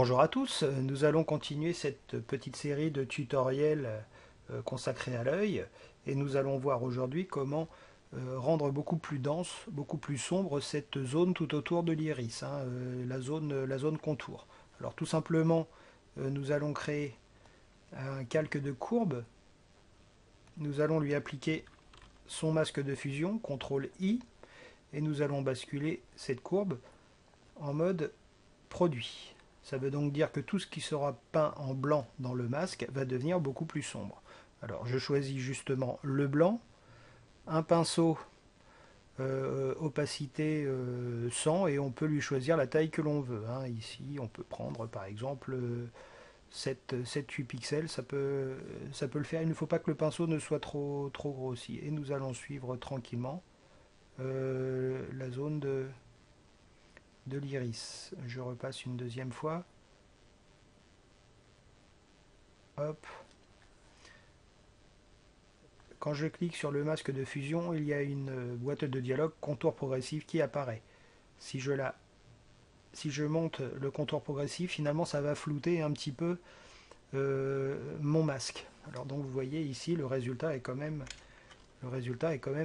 Bonjour à tous, nous allons continuer cette petite série de tutoriels consacrés à l'œil et nous allons voir aujourd'hui comment rendre beaucoup plus dense, beaucoup plus sombre cette zone tout autour de l'iris, la zone contour. Alors tout simplement, nous allons créer un calque de courbe, nous allons lui appliquer son masque de fusion, CTRL I, et nous allons basculer cette courbe en mode produit. Ça veut donc dire que tout ce qui sera peint en blanc dans le masque va devenir beaucoup plus sombre. Alors je choisis justement le blanc, un pinceau opacité 100 et on peut lui choisir la taille que l'on veut. Ici on peut prendre par exemple 7-8 pixels, ça peut le faire. Il ne faut pas que le pinceau ne soit trop grossi. Et nous allons suivre tranquillement la zone de l'iris. Je repasse une deuxième fois. Hop. Quand je clique sur le masque de fusion, il y a une boîte de dialogue contour progressif qui apparaît. Si je monte le contour progressif, finalement ça va flouter un petit peu mon masque. Alors donc vous voyez ici le résultat est quand même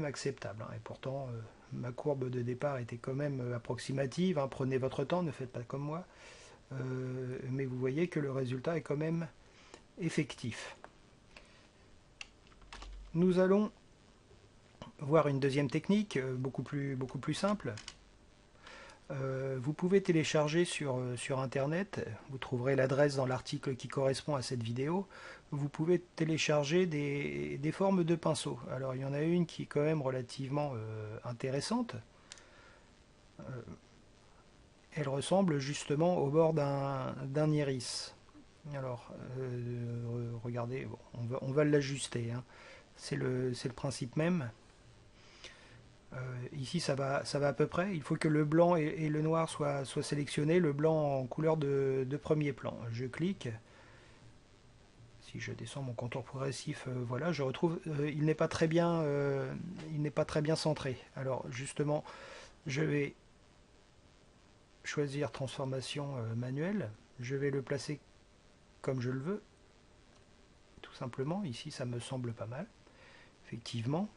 acceptable. Et pourtant ma courbe de départ était quand même approximative. Prenez votre temps, ne faites pas comme moi. Mais vous voyez que le résultat est quand même effectif. Nous allons voir une deuxième technique beaucoup plus simple. Vous pouvez télécharger sur internet, vous trouverez l'adresse dans l'article qui correspond à cette vidéo. Vous pouvez télécharger des formes de pinceaux. Alors il y en a une qui est quand même relativement intéressante. Elle ressemble justement au bord d'un iris. Alors regardez, bon, on va l'ajuster. C'est le principe même. Ici ça va à peu près. Il faut que le blanc et le noir soient sélectionnés. Le blanc en couleur de premier plan. Je clique. Si je descends mon contour progressif, voilà, je retrouve. Il n'est pas très bien centré. Alors justement, je vais choisir transformation manuelle. Je vais le placer comme je le veux. Tout simplement. Ici ça me semble pas mal. Effectivement.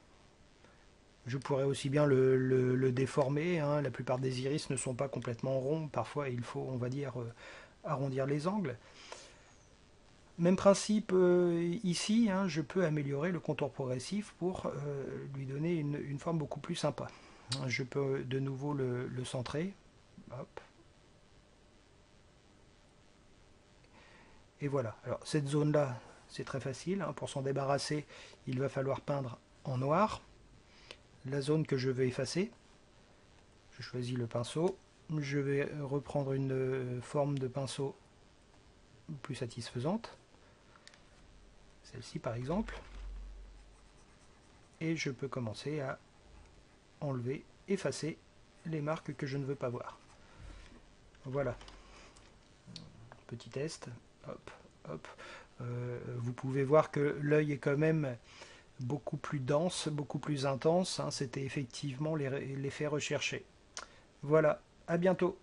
Je pourrais aussi bien le déformer. La plupart des iris ne sont pas complètement ronds. Parfois, il faut, on va dire, arrondir les angles. Même principe ici. Je peux améliorer le contour progressif pour lui donner une forme beaucoup plus sympa. Je peux de nouveau le centrer. Hop. Et voilà. Alors, cette zone-là, c'est très facile. Pour s'en débarrasser, il va falloir peindre en noir. La zone que je veux effacer, je choisis le pinceau, je vais reprendre une forme de pinceau plus satisfaisante, celle-ci par exemple, et je peux commencer à enlever, effacer les marques que je ne veux pas voir. Voilà, petit test, hop, hop. Vous pouvez voir que l'œil est quand même beaucoup plus dense, beaucoup plus intense. C'était effectivement l'effet recherché. Voilà, à bientôt.